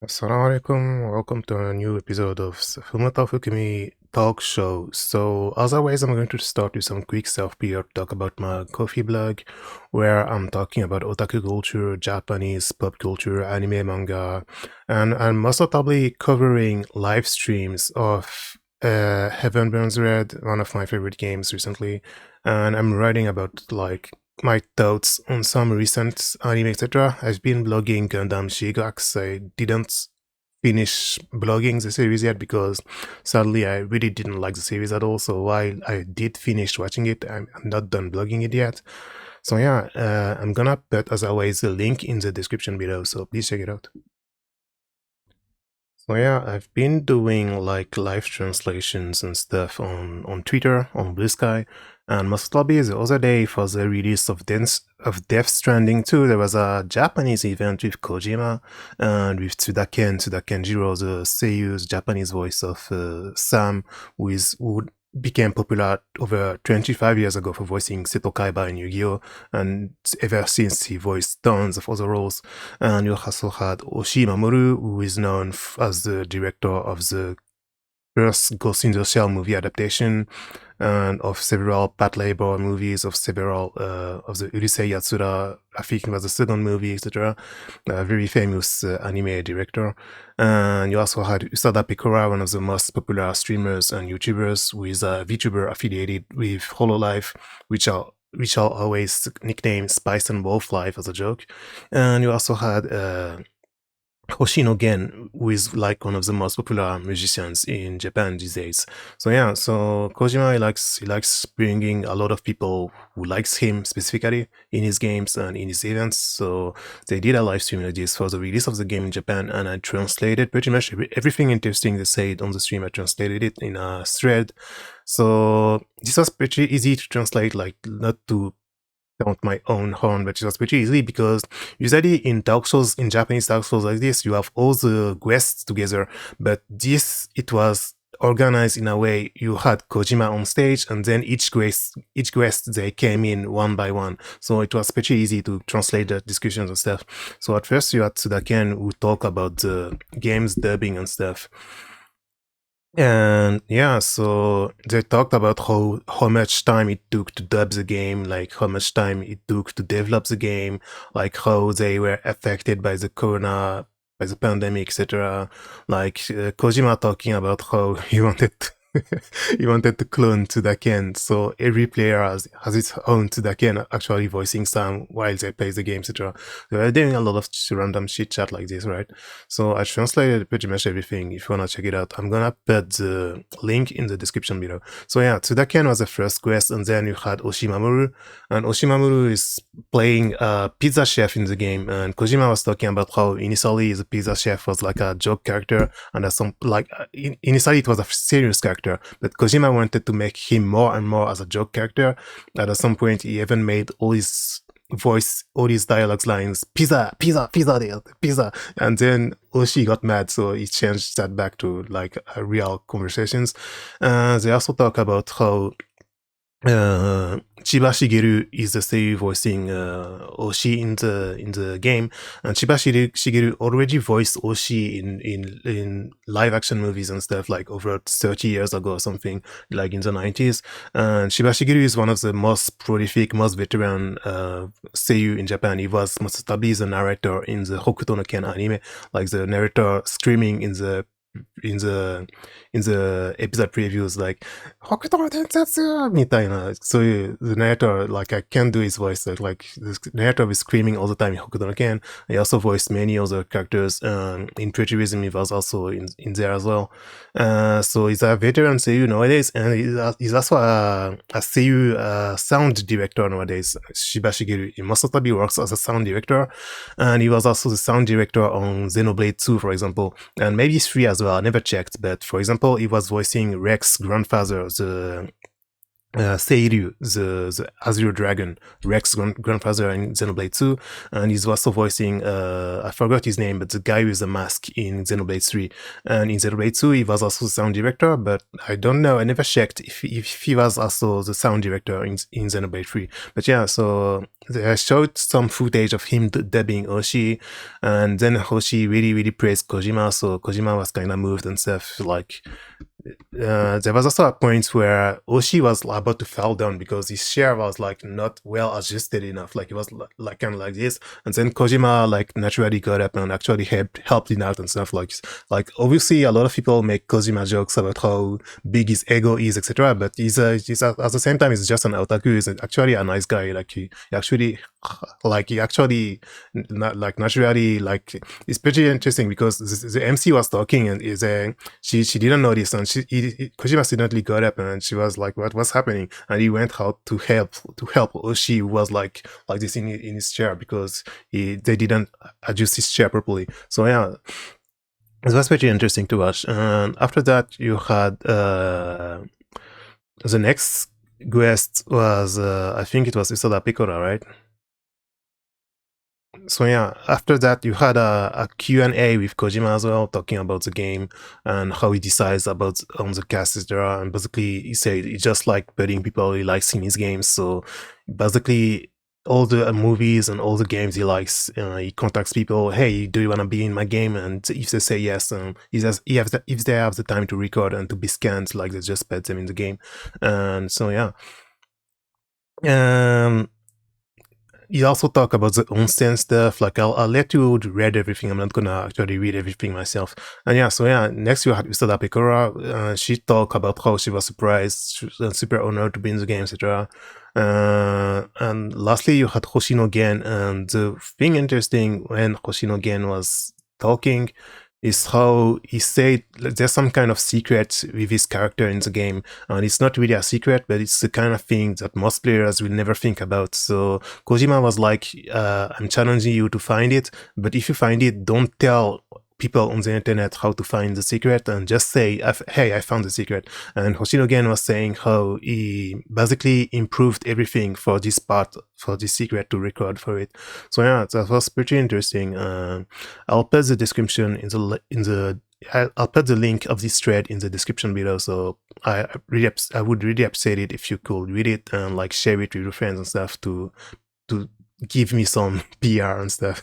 Assalamu alaikum, welcome to a new episode of Fukumi Talk Show. So, as always, I'm going to start with some quick self-PR talk about my coffee blog, where I'm talking about otaku culture, Japanese pop culture, anime, manga, and I'm most notably covering live streams of Heaven Burns Red, one of my favorite games recently, and I'm writing about my thoughts on some recent anime, etc. I've been blogging Gundam Shigax. I didn't finish blogging the series yet because sadly I really didn't like the series at all. So while I did finish watching it, I'm not done blogging it yet. So yeah, I'm gonna put as always a link in the description below. So please check it out. So yeah, I've been doing like live translations and stuff on Twitter, on Blue Sky, and most probably the other day for the release of Death Stranding 2, there was a Japanese event with Kojima and with Tsuda Kenjiro, the seiyu's Japanese voice of Sam, who became popular over 25 years ago for voicing Seto Kaiba in Yu-Gi-Oh! And ever since he voiced tons of other roles. And you also had Oshii Mamoru, who is known as the director of the first Ghost in the Shell movie adaptation, and of several Pat Labor movies, of several of the Urusei Yatsura, I think it was the second movie, etc. A very famous anime director. And you also had Usada Pekora, one of the most popular streamers and YouTubers, who is a VTuber affiliated with Hololive, which are always nicknamed Spice and Wolf Life as a joke. And you also had Hoshino Gen, who is like one of the most popular musicians in Japan these days. So yeah, so Kojima he likes bringing a lot of people who likes him specifically in his games and in his events. So they did a live stream like this for the release of the game in Japan, and I translated pretty much everything interesting they said on the stream. I translated it in a thread. So this was pretty easy to translate, like not to count my own horn, but it was pretty easy because usually in Dark Souls, in Japanese Dark Souls like this, you have all the quests together, but this, it was organized in a way you had Kojima on stage, and then each quest they came in one by one, so it was pretty easy to translate the discussions and stuff. So at first you had Sudaken who talk about the game's dubbing and stuff. And yeah, so they talked about how much time it took to dub the game, like how much time it took to develop the game, like how they were affected by by the pandemic, etc. Like Kojima talking about how he wanted he wanted to clone Tsudaken, so every player has its own Tsudaken actually voicing Sam while they play the game, etc. They were doing a lot of random shit chat like this, right? So I translated pretty much everything. If you wanna check it out, I'm gonna put the link in the description below. So yeah, Tsudaken was the first quest, and then you had Oshimamuru, and Oshimamuru is playing a pizza chef in the game, and Kojima was talking about how initially the pizza chef was like a joke character, and initially it was a serious character, but Kojima wanted to make him more and more as a joke character, and at some point he even made all his dialogues lines, pizza, pizza, pizza, pizza. And then Oshi got mad, so he changed that back to like real conversations. They also talk about how Chiba Shigeru is the seiyuu voicing Oshi in the game, and Shigeru already voiced Oshi in live action movies and stuff like over 30 years ago or something, like in the 90s. And Chiba Shigeru is one of the most prolific, most veteran seiyuu in Japan. He was most notably the narrator in the Hokuto no Ken anime, like the narrator screaming in the in the episode previews like Hokuto no Densetsu mitaina. So the narrator, like I can't do his voice, like the narrator is screaming all the time in Hokuto no Ken. He also voiced many other characters. In Prejurism he was also in there as well. So he's a veteran seiyuu nowadays, and he's also a seiyuu sound director nowadays. Shiba Shigeru, he most notably works as a sound director, and he was also the sound director on Xenoblade 2, for example, and maybe 3 as well. I never checked, but for example, he was voicing Rex's grandfather, Seiryu, the Azure Dragon, Rex's grandfather in Xenoblade 2, and he's also voicing, I forgot his name, but the guy with the mask in Xenoblade 3. And in Xenoblade 2, he was also the sound director, but I don't know, I never checked if he was also the sound director in Xenoblade 3. But yeah, so they showed some footage of him dubbing Hoshi, and then Hoshi really, really praised Kojima, so Kojima was kind of moved and stuff, like, there was also a point where Oshi was about to fall down because his chair was like not well adjusted enough. Like it was like kind of like this, and then Kojima like naturally got up and actually helped him out and stuff. Like obviously a lot of people make Kojima jokes about how big his ego is, etc. But he's at the same time he's just an otaku. He's actually a nice guy. Like he actually not like naturally like it's pretty interesting because the MC was talking and is she didn't notice and Kojima accidentally got up and she was like what's happening, and he went out to help Oshi was like this in his chair because they didn't adjust his chair properly. So yeah, it was pretty interesting to watch. And after that you had the next guest was I think it was Isoda Piccola, right? So yeah, after that you had a Q&A with Kojima as well, talking about the game and how he decides about on the cast, etc. And basically he said he just like putting people he likes in his games. So basically all the movies and all the games he likes, he contacts people, hey, do you want to be in my game? And if they say yes, if they have the time to record and to be scanned, like they just put them in the game. And so yeah. You also talk about the onsen stuff. Like I'll let you read everything. I'm not gonna actually read everything myself. And yeah, so yeah, next you had Ustada Pekora. She talked about how she was surprised and super honored to be in the game, etc. And lastly, you had Hoshino Gen. And the thing interesting when Hoshino Gen was talking is how he said there's some kind of secret with his character in the game, and it's not really a secret, but it's the kind of thing that most players will never think about. So Kojima was like, I'm challenging you to find it, but if you find it, don't tell people on the internet how to find the secret, and just say, hey, I found the secret. And Hoshino Gen was saying how he basically improved everything for this part, for this secret to record for it. So yeah, that was pretty interesting. I'll put the description I'll put the link of this thread in the description below. So I would really appreciate it if you could read it and like share it with your friends and stuff to give me some PR and stuff.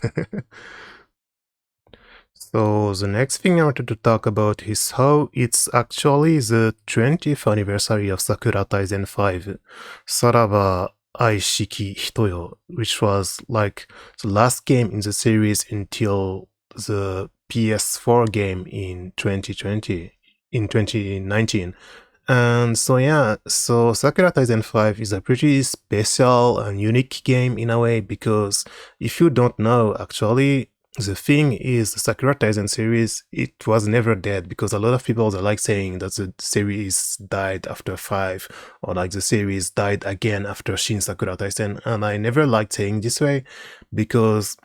So the next thing I wanted to talk about is how it's actually the 20th anniversary of Sakura Taisen 5, Saraba Aishiki Hitoyo, which was like the last game in the series until the PS4 game in 2019. And so yeah, so Sakura Taisen 5 is a pretty special and unique game in a way, because if you don't know, actually, the thing is, the Sakura Taisen series, it was never dead, because a lot of people are like saying that the series died after 5, or like the series died again after Shin Sakura Taisen, and I never liked saying this way, because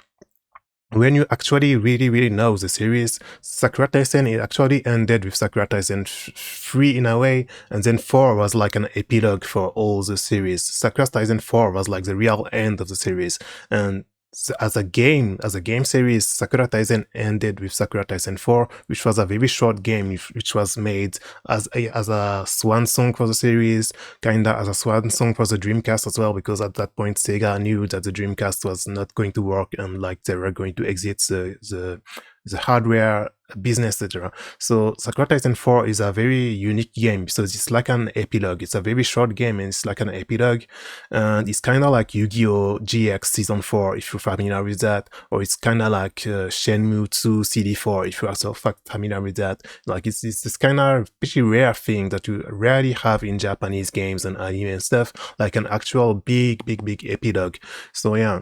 when you actually really, really know the series, Sakura Taisen, it actually ended with Sakura Taisen 3 in a way, and then 4 was like an epilogue for all the series. Sakura Taisen 4 was like the real end of the series, and as a game series, Sakura Taisen ended with Sakura Taisen 4, which was a very short game, which was made as a swan song for the series, kinda as a swan song for the Dreamcast as well, because at that point Sega knew that the Dreamcast was not going to work and like they were going to exit the hardware business, etc. So Sakura Taisen 4 is a very unique game, so it's like an epilogue. It's a very short game and it's like an epilogue, and it's kind of like Yu-Gi-Oh! GX Season 4 if you're familiar with that, or it's kind of like Shenmue 2 CD4 if you're also familiar with that. Like it's this kind of pretty rare thing that you rarely have in Japanese games and anime and stuff, like an actual big epilogue. So yeah,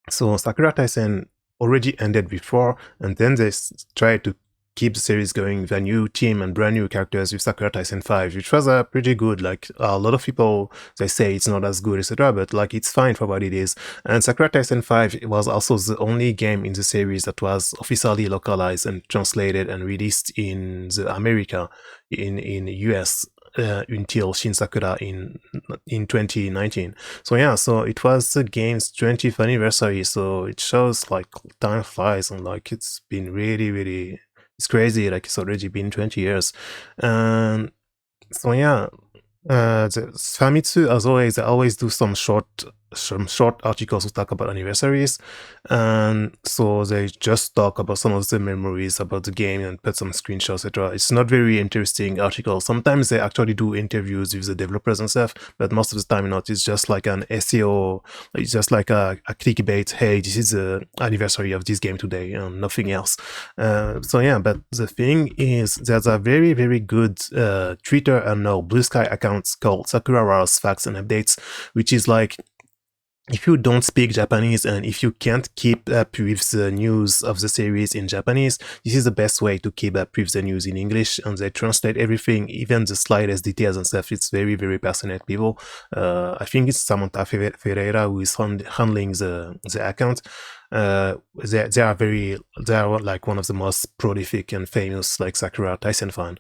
so Sakura Taisen already ended before, and then they tried to keep the series going with a new team and brand new characters with Sakura Taisen 5, which was pretty good. Like a lot of people, they say it's not as good, etc., but like it's fine for what it is. And Sakura Taisen 5 was also the only game in the series that was officially localized and translated and released in the America, in US. until Shin Sakura in 2019. So yeah, so it was the game's 20th anniversary. So it shows like time flies, and like it's been really it's crazy. Like it's already been 20 years, and so yeah, the Famitsu, as always, they always do some short articles to talk about anniversaries, and so they just talk about some of the memories about the game and put some screenshots, etc. It's not very interesting articles. Sometimes they actually do interviews with the developers and stuff, but most of the time not. It's just like an SEO. It's just like a clickbait. Hey, this is the anniversary of this game today, and nothing else. So yeah, but the thing is, there's a very good Twitter and now Blue Sky accounts called Sakura's Facts and Updates, which is like, if you don't speak Japanese and if you can't keep up with the news of the series in Japanese, this is the best way to keep up with the news in English, and they translate everything, even the slightest details and stuff. It's very passionate people. I think it's Samantha Ferreira who is handling the account. They are like one of the most prolific and famous like Sakura Taisen fan.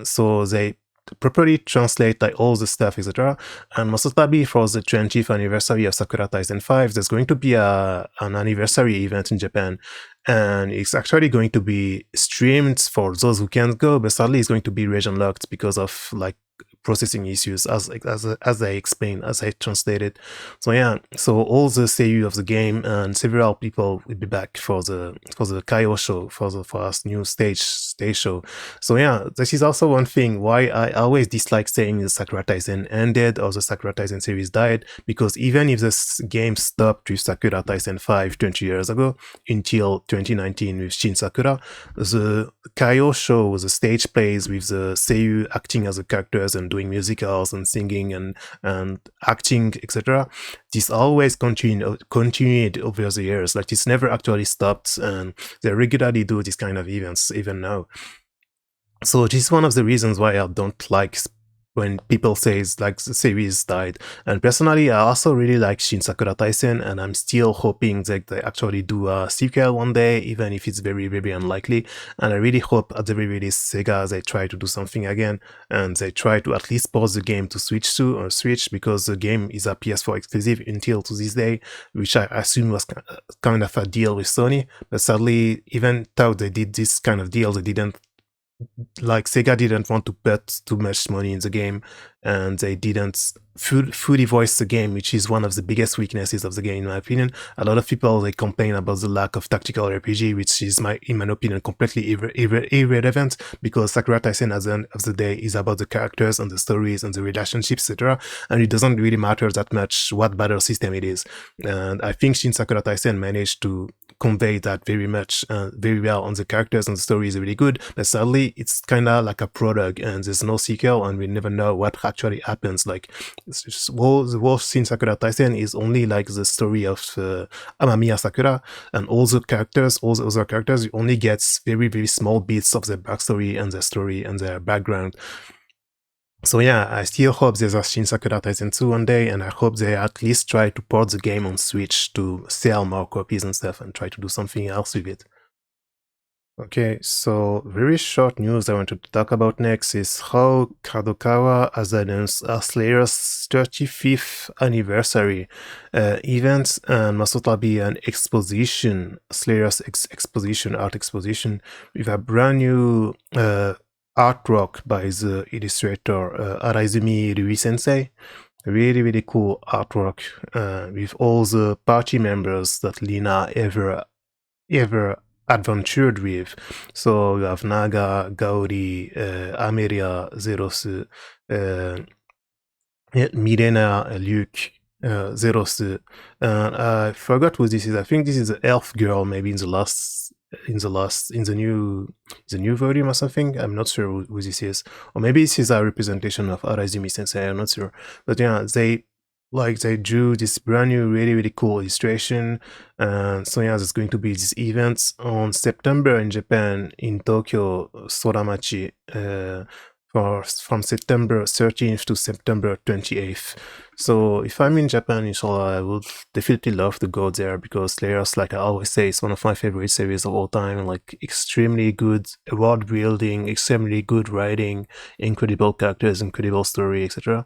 So they properly translate like all the stuff, etc. And most notably for the 20th anniversary of Sakura Taisen 5, there's going to be an anniversary event in Japan, and it's actually going to be streamed for those who can't go, but sadly it's going to be region locked because of like processing issues, as I explained, as I translated. So yeah, so all the seiyuu of the game and several people will be back for the Kaiō show, for our new stage show. So yeah, this is also one thing why I always dislike saying the Sakura Taisen ended or the Sakura Taisen series died, because even if this game stopped with Sakura Taisen 5 20 years ago until 2019 with Shin Sakura, the Kaiō show, the stage plays with the seiyuu acting as the characters and doing musicals and singing and acting, etc. This always continued over the years. Like it's never actually stopped, and they regularly do these kind of events even now. So this is one of the reasons why I don't like when people say like the series died. And personally, I also really like Shin Sakura Taisen, and I'm still hoping that they actually do a sequel one day, even if it's very unlikely. And I really hope at the very least Sega, they try to do something again, and they try to at least port the game to Switch, because the game is a PS4 exclusive until to this day, which I assume was kind of a deal with Sony. But sadly, even though they did this kind of deal, they didn't, like Sega didn't want to put too much money in the game, and they didn't fully voice the game, which is one of the biggest weaknesses of the game, in my opinion. A lot of people, they complain about the lack of tactical RPG, which is, in my opinion, completely irrelevant, because Sakura Taisen at the end of the day is about the characters and the stories and the relationships, etc. And it doesn't really matter that much what battle system it is. And I think Shin Sakura Taisen managed to convey that very well on the characters, and the story is really good, but sadly it's kind of like a prologue and there's no sequel, and we never know what actually happens. Like the whole Shin Sakura Taisen is only like the story of Amamiya Sakura, and all the other characters, you only get very small bits of their backstory and their story and their background. So yeah, I still hope there's a Shin Sakura Taisen 2 one day, and I hope they at least try to port the game on Switch to sell more copies and stuff, and try to do something else with it. Okay, so very short news I wanted to talk about next is how Kadokawa has announced a Slayer's 35th anniversary event, and most notably an exposition, Slayer's exposition, art exposition, with a brand new artwork by the illustrator Araizumi Rui Sensei. Really cool artwork with all the party members that Lina ever adventured with. So you have Naga, Gauri, Ameria, Zeros, Mirena, Luke, Zeros, and I forgot who this is. I think this is the elf girl, maybe in the new volume or something. I'm not sure who this is, or maybe this is a representation of Araizumi Sensei. I'm not sure, but yeah, they drew this brand new, really cool illustration. So yeah, there's going to be this event on September in Japan, in Tokyo, Soramachi. from September 13th to September 28th. So if I'm in Japan, inshallah, I would definitely love to go there because Slayers, like I always say, is one of my favorite series of all time. Like extremely good world building, extremely good writing, incredible characters, incredible story, etc.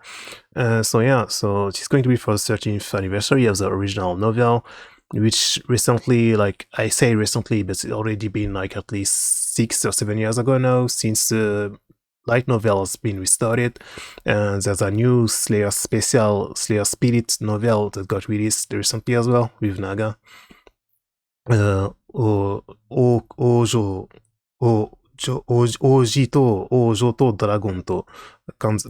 So yeah, so it's going to be for the 13th anniversary of the original novel, which recently, like I say recently, but it's already been like at least 6 or 7 years ago now since the light novel has been restarted, and there's a new Slayer special Slayer Spirit novel that got released recently as well with Naga. Ojo, Oji to Ojo to Dragon to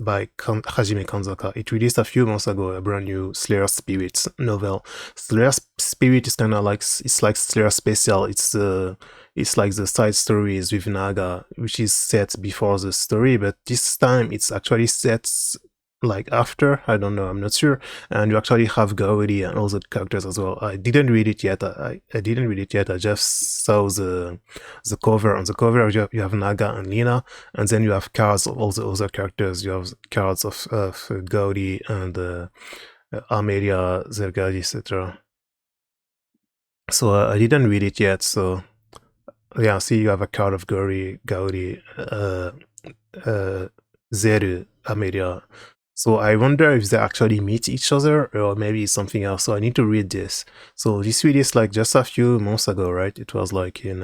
by Hajime Kanzaka. It released a few months ago, a brand new Slayer Spirits novel. Slayer Spirit is kind of like, it's like Slayer Special. It's like the side stories with Naga, which is set before the story, but this time it's actually set like after. I don't know, I'm not sure. And you actually have Gauri and all the characters as well. I didn't read it yet. I didn't read it yet. I just saw the cover. On the cover, you have Naga and Lina, and then you have cards of all the other characters. You have cards of Gauri and Amelia, Zergadi, etc. So I didn't read it yet. So yeah, see, you have a card of Gauri, Zeru, Amelia. So I wonder if they actually meet each other or maybe it's something else. So I need to read this. So this released like just a few months ago, right? It was like in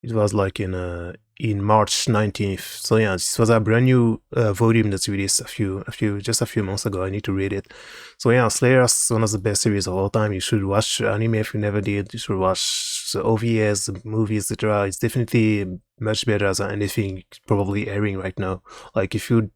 March 19th. So yeah, this was a brand new volume that's released just a few months ago. I need to read it. So yeah, Slayer is one of the best series of all time. You should watch the anime if you never did. You should watch the OVS, the movies, etc. It's definitely much better than anything probably airing right now. Like if you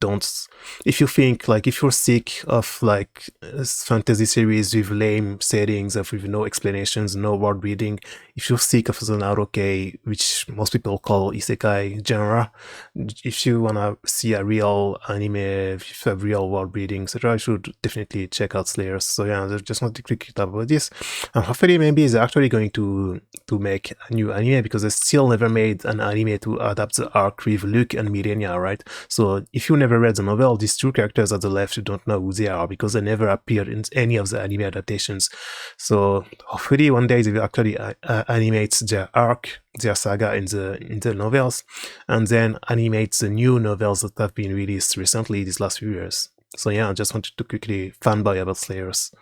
think like if you're sick of like fantasy series with lame settings, with no explanations, no world building, if you're sick of the Naruto, which most people call isekai genre, if you wanna see a real anime with a real world building, etc., you should definitely check out Slayers. So yeah, I just want to quickly talk about this. And hopefully, maybe they're actually going to make a new anime because they still never made an anime to adapt the arc with Luke and Millennia, right? So if you never read the novel, these two characters at the left, you don't know who they are because they never appeared in any of the anime adaptations. So hopefully one day they will actually animate their arc, their saga in the novels, and then animate the new novels that have been released recently these last few years. So yeah, I just wanted to quickly fanboy about Slayers.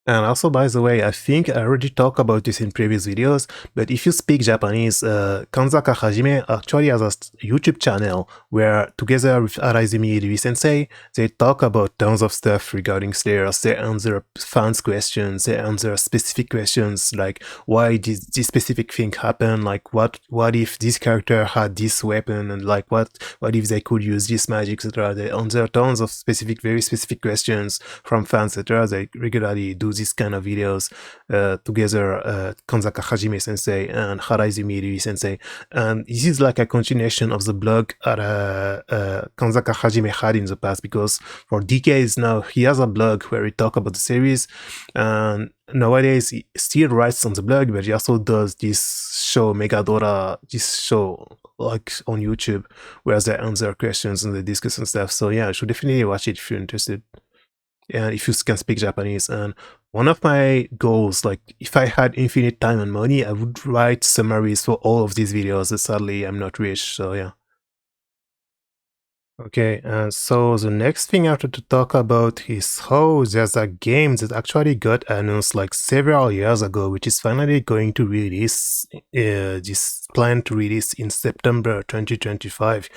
And also, by the way, I think I already talked about this in previous videos, but if you speak Japanese, Kanzaka Hajime actually has a YouTube channel where, together with Araizumi Rui Sensei, they talk about tons of stuff regarding Slayers. They answer fans' questions, they answer specific questions like why did this specific thing happen, like what if this character had this weapon, and like what if they could use this magic, etc. They answer tons of very specific questions from fans, etc. They regularly do these kind of videos together, Kanzaka Hajime sensei and Haraizumi Rui sensei. And this is like a continuation of the blog Kanzaka Hajime had in the past, because for decades now he has a blog where he talks about the series, and nowadays he still writes on the blog, but he also does this show Megadora, this show like on YouTube where they answer questions and they discuss and stuff. So yeah, you should definitely watch it if you're interested and if you can speak Japanese. And one of my goals, like if I had infinite time and money, I would write summaries for all of these videos. Sadly, I'm not rich, so yeah. Okay, so the next thing I wanted to talk about is how there's a game that actually got announced like several years ago, which is finally going to release, this planned to release in September 2025,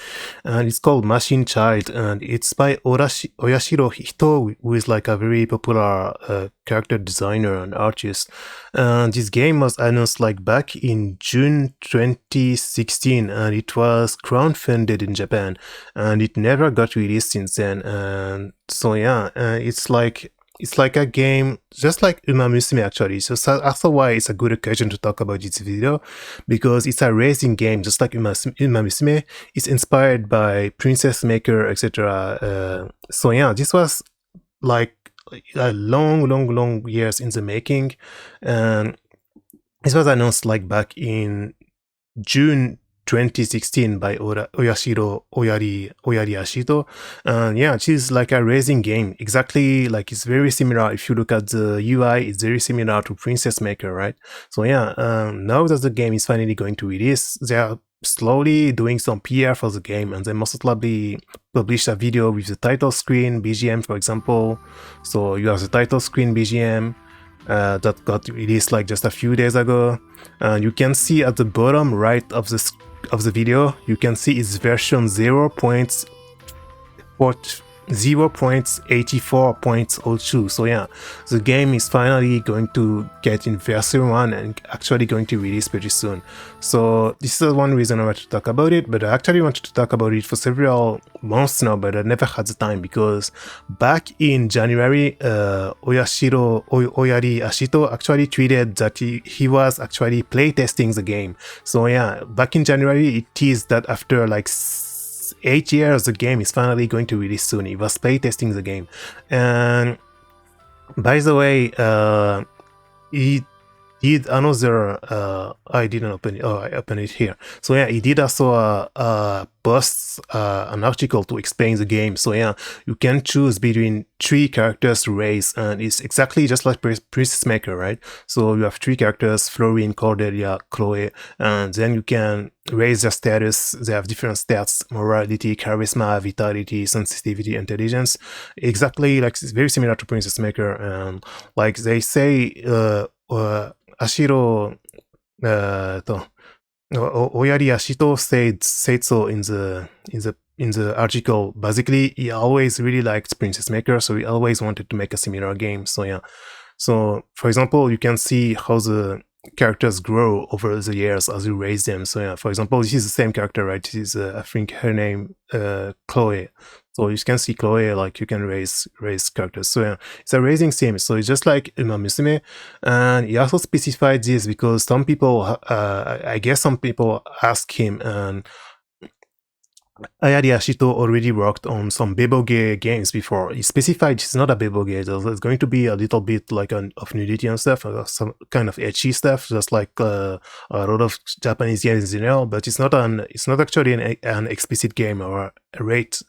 and it's called Machine Child, and it's by Oyashiro Hito, who is like a very popular character designer and artist. And this game was announced like back in June 2016, and it was crowdfunded in Japan, and it never got released since then. And so yeah, it's like a game just like Uma Musume actually. So that's why it's a good occasion to talk about this video, because it's a racing game just like Uma Musume. It's inspired by Princess Maker, etc. So yeah, this was like a long years in the making, and this was announced like back in June 2016 by Oyari Ashito. And yeah, she's like a racing game. Exactly, like it's very similar. If you look at the UI, it's very similar to Princess Maker, right? So yeah, now that the game is finally going to release, they are slowly doing some PR for the game, and they most probably publish a video with the title screen, BGM, for example. So you have the title screen BGM, that got released like just a few days ago. And you can see at the bottom right of the video, you can see it's version 0.84.02. So yeah, the game is finally going to get in version 1 and actually going to release pretty soon. So this is one reason I want to talk about it, but I actually wanted to talk about it for several months now, but I never had the time, because back in January, Oyari Ashito actually tweeted that he was actually playtesting the game. So yeah, back in January, it teased that after like 8 years, the game is finally going to release soon. He was playtesting the game. And by the way, he did another, I didn't open it. Oh, I opened it here. So yeah, he did also post an article to explain the game. So yeah, you can choose between 3 characters to raise, and it's exactly just like Princess Maker, right? So you have 3 characters: Florine, Cordelia, Chloe, and then you can raise their status. They have different stats: morality, charisma, vitality, sensitivity, intelligence. Exactly, like it's very similar to Princess Maker. And like they say, Ashiro, Oyari Ashito said so in the article. Basically, he always really liked Princess Maker, so he always wanted to make a similar game. So yeah, so for example, you can see how the characters grow over the years as you raise them. So yeah, for example, this is the same character, right? This is I think her name Chloe. So you can see Chloe, like you can raise characters. So yeah, it's a raising sim. So it's just like Uma Musume. And he also specified this because some people, I guess some people ask him, and Ayari Ashito already worked on some Beboge games before. He specified it's not a Beboge. There's going to be a little bit like of nudity and stuff, some kind of ecchi stuff, just like a lot of Japanese games in general. But it's not actually an explicit game or a rate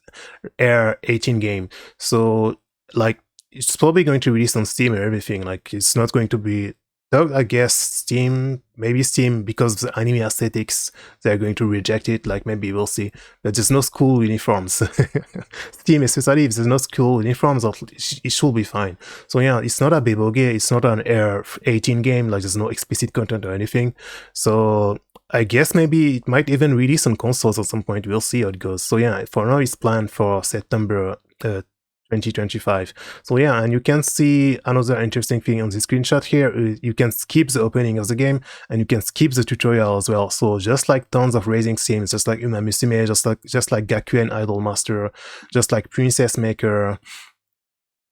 R18 game. So like it's probably going to release on Steam and everything. Like it's not going to be. So I guess Steam, because of the anime aesthetics, they're going to reject it. Like maybe we'll see. But there's no school uniforms. Steam, especially if there's no school uniforms, it should be fine. So yeah, it's not a Beboge, it's not an R18 game. Like there's no explicit content or anything. So I guess maybe it might even release on consoles at some point. We'll see how it goes. So yeah, for now it's planned for September 2025. So yeah, and you can see another interesting thing on the screenshot here. You can skip the opening of the game, and you can skip the tutorial as well. So just like tons of racing sims, just like Uma Musume, just like Gakuen Idol Master, just like Princess Maker,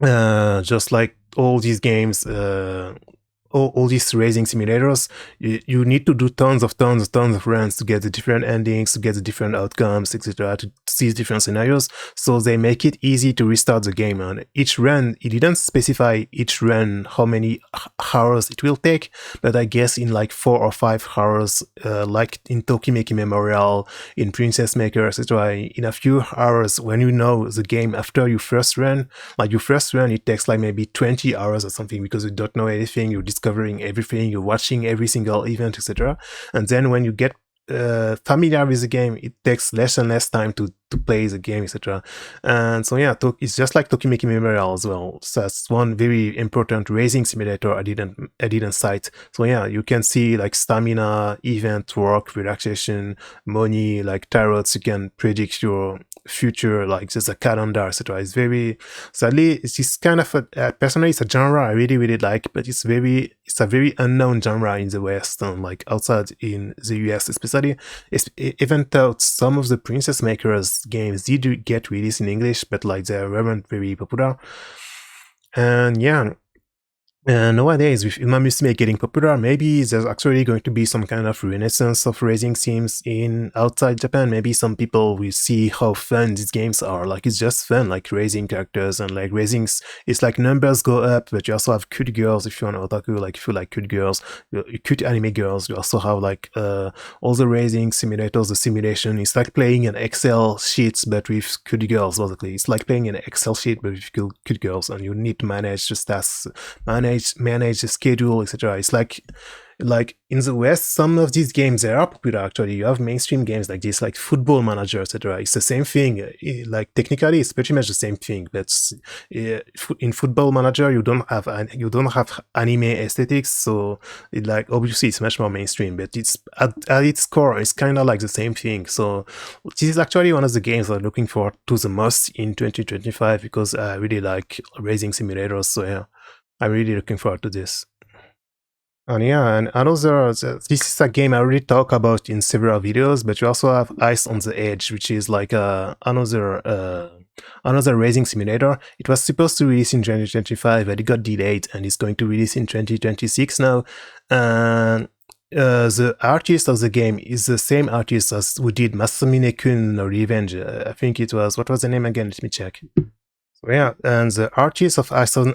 just like all these games, all these racing simulators, you need to do tons of runs to get the different endings, to get the different outcomes, etc., to see different scenarios. So they make it easy to restart the game. And each run, it didn't specify each run how many hours it will take, but I guess in like 4 or 5 hours, like in Tokimeki Memorial, in Princess Maker, etc., in a few hours, when you know the game after you first run, it takes like maybe 20 hours or something, because you don't know anything, you're discovering everything, you're watching every single event, etc. And then when you get familiar with the game, it takes less and less time to play the game, etc. And so yeah, it's just like Tokimeki Memorial as well. So that's one very important racing simulator I didn't cite. So yeah, you can see like stamina, event, work, relaxation, money, like tarots. You can predict your future, like there's a calendar, etc. It's very, sadly, it's just kind of personally, it's a genre I really like, but it's a very unknown genre in the West, and like outside in the US especially. Even though some of the Princess Makers games did get released in English, but like they weren't very popular. And yeah, Nowadays, with Uma Musume getting popular, maybe there's actually going to be some kind of renaissance of raising sims in outside Japan. Maybe some people will see how fun these games are. Like it's just fun, like raising characters and like raising. It's like numbers go up, but you also have cute girls if you're an otaku. Like if you like cute girls, cute anime girls. You also have like all the raising simulators, the simulation. It's like playing an Excel sheet but with cute girls. Basically, it's like playing an Excel sheet but with cute girls, and you need to manage the tasks, manage the schedule, etc. It's like in the West, some of these games they are popular. Actually, you have mainstream games like this, like Football Manager, etc. It's the same thing. Like technically, it's pretty much the same thing. But in Football Manager, you don't have anime aesthetics, so like obviously it's much more mainstream. But it's at its core, it's kind of like the same thing. So this is actually one of the games I'm looking forward to the most in 2025 because I really like racing simulators. So yeah, I'm really looking forward to this. And yeah, and another, this is a game I already talked about in several videos, but you also have Ice on the Edge, which is like another racing simulator. It was supposed to release in 2025, but it got delayed, and it's going to release in 2026 now. And the artist of the game is the same artist as who did Masamune-kun no Revenge. I think it was, what was the name again? Let me check. Yeah, and the artist of Ice on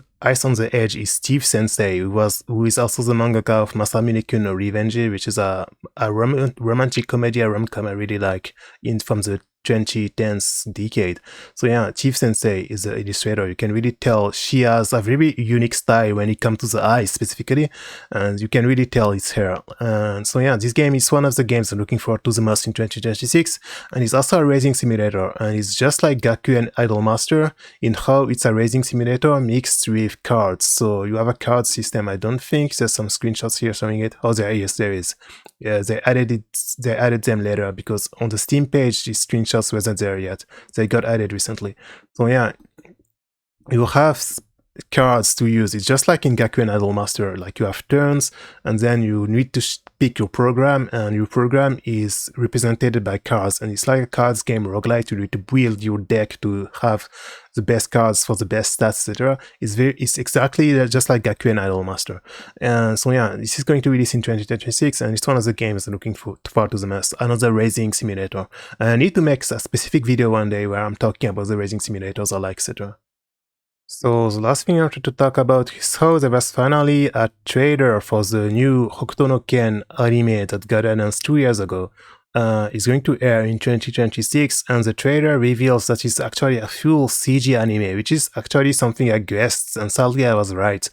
the Edge is Steve Sensei, who is also the mangaka of Masamune-kun no Revenge, which is a romantic comedy, a rom-com I really like from the 2010s decade. So yeah, Chief Sensei is the illustrator. You can really tell she has a very unique style when it comes to the eyes specifically, and you can really tell it's her. And so yeah, this game is one of the games I'm looking forward to the most in 2026, and it's also a racing simulator, and it's just like Gakuen Idolmaster in how it's a racing simulator mixed with cards. So you have a card system. I don't think there's some screenshots here showing it. Oh, yes, there is. Yeah, they added them later because on the Steam page, these screenshots wasn't there yet. They got added recently. So yeah, you have cards to use. It's just like in Gakuen Idolmaster, like you have turns, and then you need to pick your program, and your program is represented by cards, and it's like a cards game roguelite. You need to build your deck to have the best cards for the best stats, etc. It's exactly just like Gakuen Idolmaster. And so yeah, this is going to release in 2026, and it's one of the games I'm looking forward to the most. Another racing simulator. And I need to make a specific video one day where I'm talking about the racing simulators I like, etc. So the last thing I wanted to talk about is how there was finally a trailer for the new Hokuto no Ken anime that got announced 2 years ago. It's going to air in 2026, and the trailer reveals that it's actually a full CG anime, which is actually something I guessed, and sadly I was right,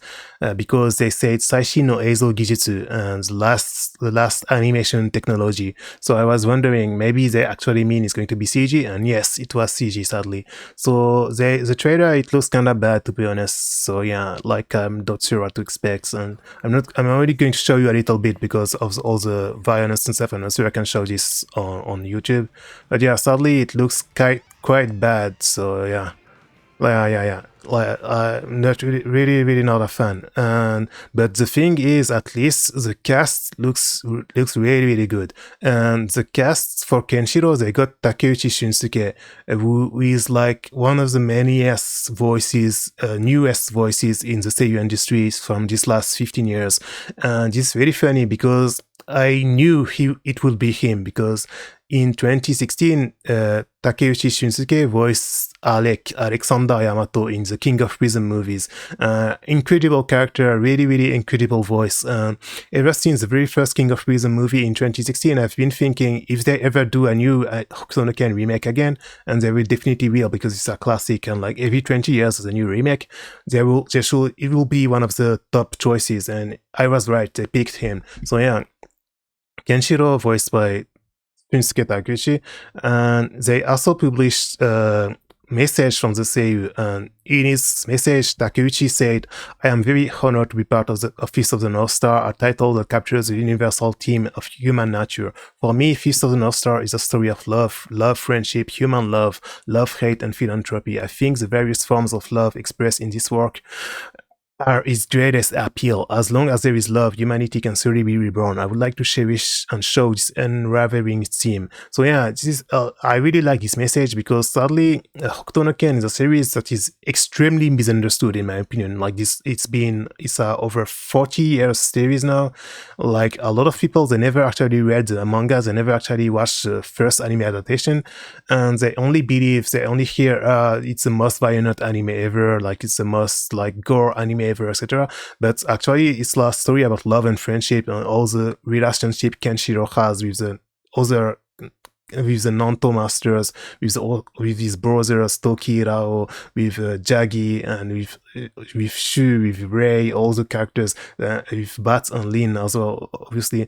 because they said Saishin no Eizo Gijutsu, and the last animation technology. So I was wondering, maybe they actually mean it's going to be CG, and yes, it was CG, sadly. So the trailer, it looks kind of bad, to be honest. So yeah, like I'm not sure what to expect, and I'm already going to show you a little bit because of all the violence and stuff. I'm not sure I can show this on YouTube, but yeah, sadly it looks quite bad. So yeah. Like, not really not a fan. But the thing is, at least the cast looks really good. And the cast for Kenshiro, they got Takeuchi Shunsuke, who is like one of the manyest voices, newest voices in the seiyuu industry from these last 15 years. And it's very funny because I knew it would be him, because in 2016, Takeuchi Shunsuke voiced Alexander Yamato in the King of Prison movies. Incredible character, really incredible voice. Ever since the very first King of Prison movie in 2016, I've been thinking if they ever do a new Hokuto no Ken remake again, and they will definitely will, because it's a classic, and like every 20 years there's a new remake, it will be one of the top choices, and I was right, they picked him. So yeah, Kenshiro voiced by Shunsuke Takeuchi, and they also published a message from the seiyuu, and in his message, Takeuchi said, "I am very honored to be part of the Fist of the North Star, a title that captures the universal theme of human nature. For me, Fist of the North Star is a story of love, friendship, human love, hate, and philanthropy. I think the various forms of love expressed in this work are its greatest appeal. As long as there is love, humanity can surely be reborn. I would like to cherish and show this unraveling theme. So yeah, this is I really like this message because sadly, Hokuto no Ken is a series that is extremely misunderstood in my opinion. Like this, it's a over 40 years series now. Like a lot of people, they never actually read the manga, they never actually watched the first anime adaptation, and they only hear it's the most violent anime ever, like it's the most like gore anime ever, etc. But actually it's a story about love and friendship and all the relationship Kenshiro has with the other, with the Nanto masters, with his brothers Toki, Rao, with Jagi, and with Shu, with Ray, all the characters, with Bat and Lin as well, obviously.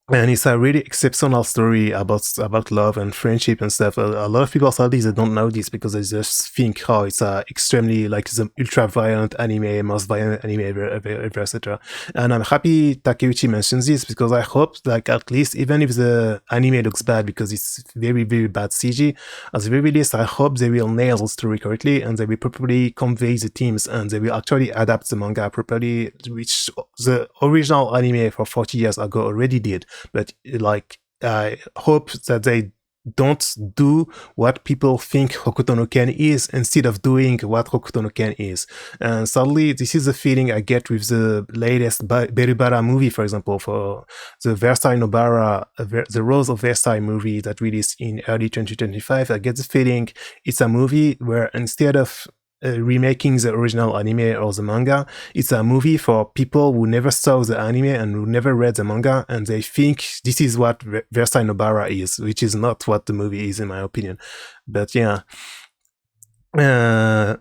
And it's a really exceptional story about love and friendship and stuff. A lot of people sadly they don't know this because they just think, oh, it's a extremely like it's an ultra violent anime, most violent anime ever, etc. And I'm happy Takeuchi mentions this because I hope like at least even if the anime looks bad because it's very very bad CG, at the very least I hope they will nail the story correctly and they will properly convey the themes and they will actually adapt the manga properly, which the original anime for 40 years ago already did. But like I hope that they don't do what people think Hokuto no Ken is instead of doing what Hokuto no Ken is. And sadly, this is the feeling I get with the latest Berubara movie, for example, for the Versailles Nobara, the Rose of Versailles movie that released in early 2025. I get the feeling it's a movie where instead of remaking the original anime or the manga, it's a movie for people who never saw the anime and who never read the manga, and they think this is what Versailles Nobara is, which is not what the movie is in my opinion. But yeah,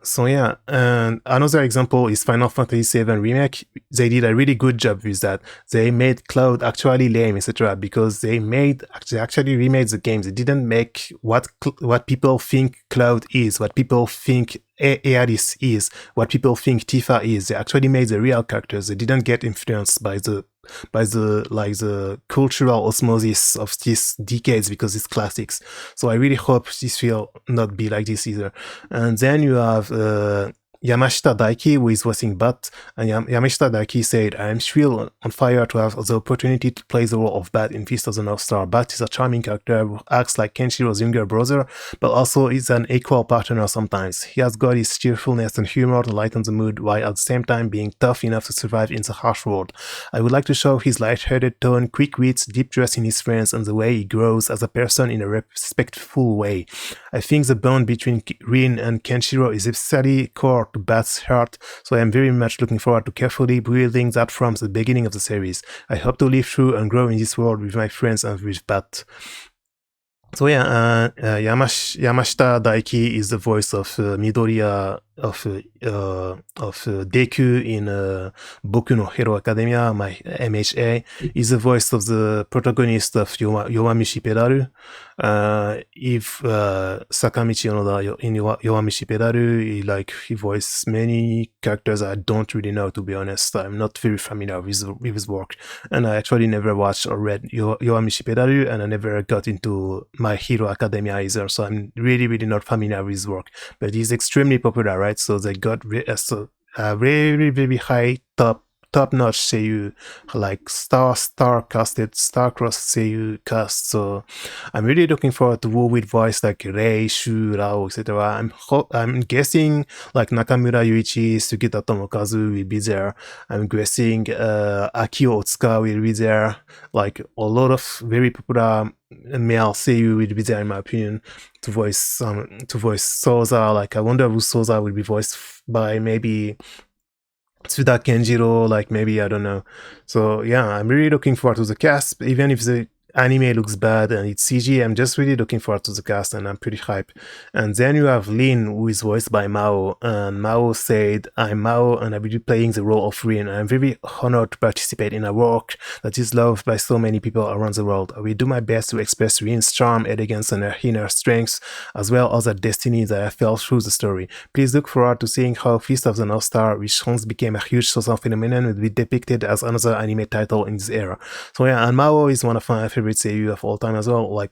so yeah, and another example is Final Fantasy VII Remake. They did a really good job with that. They made Cloud actually lame, etc. Because they actually remade the game. They didn't make what people think Cloud is, what people think Aeris is, what people think Tifa is. They actually made the real characters. They didn't get influenced by the the cultural osmosis of these decades because it's classics. So I really hope this will not be like this either. And then you have Yamashita Daiki, who is voicing Bat, and Yamashita Daiki said, "I am still on fire to have the opportunity to play the role of Bat in Fist of the North Star. Bat is a charming character who acts like Kenshiro's younger brother, but also is an equal partner sometimes. He has got his cheerfulness and humor to lighten the mood, while at the same time being tough enough to survive in the harsh world. I would like to show his light-hearted tone, quick wits, deep trust in his friends, and the way he grows as a person in a respectful way. I think the bond between Rin and Kenshiro is especially core to Bat's heart, so I am very much looking forward to carefully building that from the beginning of the series. I hope to live through and grow in this world with my friends and with Bat." So yeah, Yamashita Daiki is the voice of Midoriya of Deku in Boku no Hero Academia, my MHA. He's the voice of the protagonist of Yowamushi Pedaru. If Sakamichi Onoda in Yowamushi Pedaru, he voiced many characters I don't really know, to be honest. I'm not very familiar with his work, and I actually never watched or read Yowamushi Pedaru, and I never got into My Hero Academia either, so I'm really not familiar with his work. But he's extremely popular, right? So they got very high top-notch seiyuu, like star-crossed seiyuu cast. So I'm really looking forward to who with voice like Rei, Shu, Rao, etc. I'm guessing like Nakamura Yuichi, Sugita Tomokazu will be there. I'm guessing Akio Otsuka will be there. Like a lot of very popular male seiyuu will be there, in my opinion, to voice Soza. Like I wonder who Soza will be voiced by, maybe Tsuda Kenjiro, like maybe, I don't know. So yeah, I'm really looking forward to the cast, even if the anime looks bad and it's CG. I'm just really looking forward to the cast and I'm pretty hyped. And then you have Lin, who is voiced by Mao, and Mao said, "I'm Mao and I will be playing the role of Rin. I'm very honored to participate in a work that is loved by so many people around the world. I will do my best to express Rin's charm, elegance, and her inner strengths, as well as the destiny that I felt through the story. Please look forward to seeing how Fist of the North Star, which once became a huge social phenomenon, will be depicted as another anime title in this era." So yeah, and Mao is one of my favorite seiyuu of all time as well. Like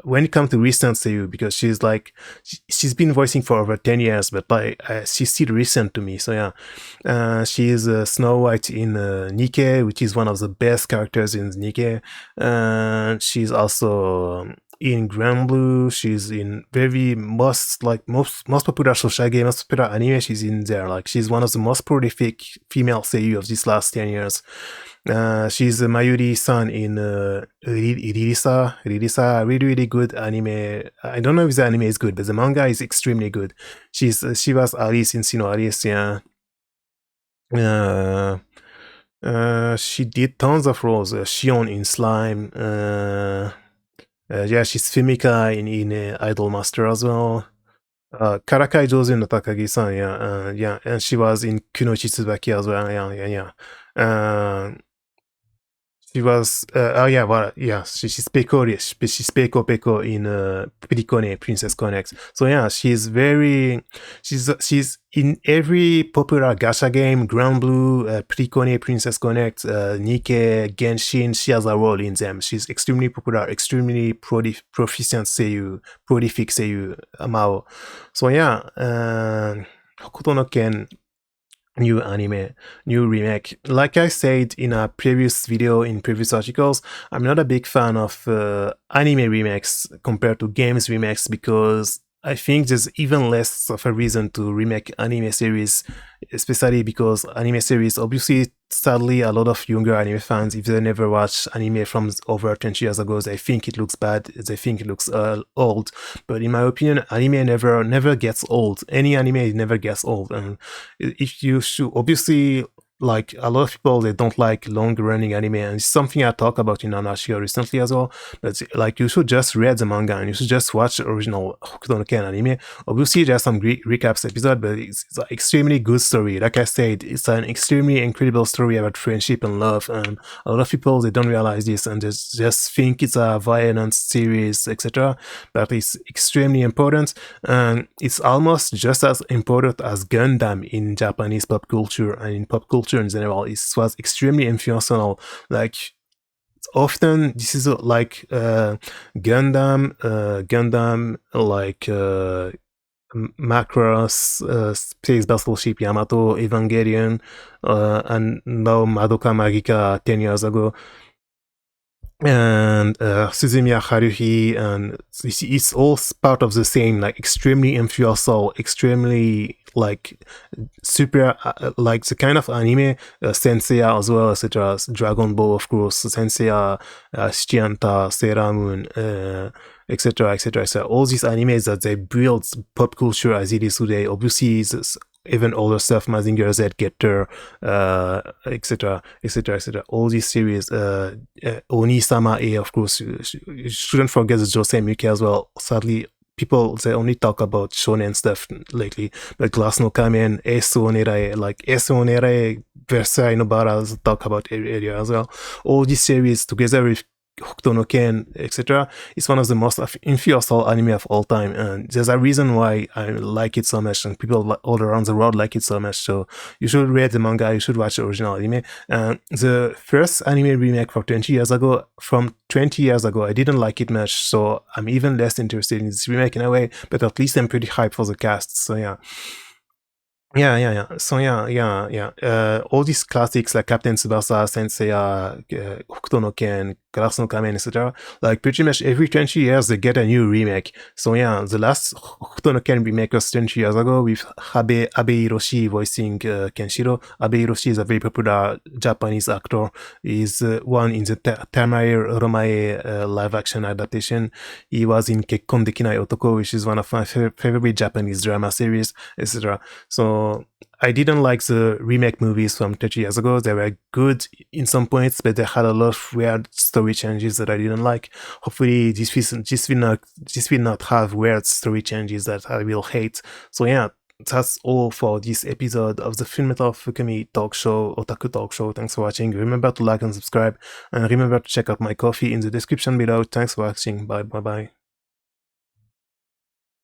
when it comes to recent seiyuu, because she's like she's been voicing for over 10 years, but like she's still recent to me. So yeah, she is Snow White in Nikke, which is one of the best characters in Nikke. She's also in Grand Blue. She's in very most popular social most popular anime. She's in there. Like she's one of the most prolific female seiyuu of these last 10 years. She's Mayuri-san in Ririsa, really good anime. I don't know if the anime is good, but the manga is extremely good. She was Alice in Sino Alice, yeah. She did tons of roles. Shion in Slime. Yeah, she's Fumika in Idol Master as well. Karakai Jozu no Takagi-san, yeah, yeah, and she was in Kunoichi Tsubaki as well, yeah. She was, oh yeah, well, yeah, she's she's Peko in Pericone, Princess Connect. So yeah, she's in every popular gacha game, Grand Blue, Pericone, Princess Connect, Nikke, Genshin, she has a role in them. She's extremely popular, extremely proficient seiyuu, prolific seiyuu, Mao. So yeah, Hokuto no Ken, new anime, new remake. Like I said in a previous video, in previous articles, I'm not a big fan of anime remakes compared to games remakes, because I think there's even less of a reason to remake anime series, especially because anime series, obviously, sadly, a lot of younger anime fans, if they never watch anime from over 20 years ago, they think it looks bad, they think it looks old. But in my opinion, anime never gets old. Any anime never gets old. And if you should, obviously, like a lot of people, they don't like long-running anime, and it's something I talked about in an article recently as well. But like, you should just read the manga and you should just watch the original Hokuto no Ken anime. Obviously, there's some recaps episode, but it's an extremely good story. Like I said, it's an extremely incredible story about friendship and love, and a lot of people, they don't realize this and just think it's a violent series, etc. But it's extremely important, and it's almost just as important as Gundam in Japanese pop culture and in pop culture in general. It was extremely influential. Like, often this is like Gundam, like Macross, Space Battleship Yamato, Evangelion, and now Madoka Magica 10 years ago, and Suzumiya Haruhi, and it's all part of the same, like extremely influential, extremely like super, like the kind of anime, Senseiya as well, etc. Dragon Ball, of course, Senseiya, Shichianta, Sailor Moon, etc., etc., etc. All these animes that they build pop culture as it is today. Obviously, even older stuff, Mazinger Z, Getter, etc., etc., etc. All these series, Oni-sama A, of course. You shouldn't forget the Josei Miki as well. Sadly, people, they only talk about shonen stuff lately, but Glass no Kamen, Esu Onerae, like Esu Onerae, Versailles no Baras talk about area as well. All these series together with Hokuto no Ken, etc. It's one of the most influential anime of all time, and there's a reason why I like it so much, and people all around the world like it so much. So you should read the manga, you should watch the original anime. The first anime remake from 20 years ago, I didn't like it much, so I'm even less interested in this remake in a way, but at least I'm pretty hyped for the cast. So yeah. Yeah. So yeah. All these classics like Captain Tsubasa, Senseiya, Hokuto no Ken, Glass no Kamen, etc. Like pretty much every 20 years they get a new remake. So yeah, the last Hokuto no Ken remake was 20 years ago with Abe Hiroshi voicing Kenshiro. Abe Hiroshi is a very popular Japanese actor. He's one in the Tamae Romae live action adaptation. He was in Kekkon Dekinai Otoko, which is one of my favorite Japanese drama series, etc. So I didn't like the remake movies from 30 years ago. They were good in some points, but they had a lot of weird story changes that I didn't like. Hopefully this will not have weird story changes that I will hate. So yeah, that's all for this episode of the Film Metal Fukumi talk show, Otaku talk show. Thanks for watching. Remember to like and subscribe, and remember to check out my coffee in the description below. Thanks for watching. Bye.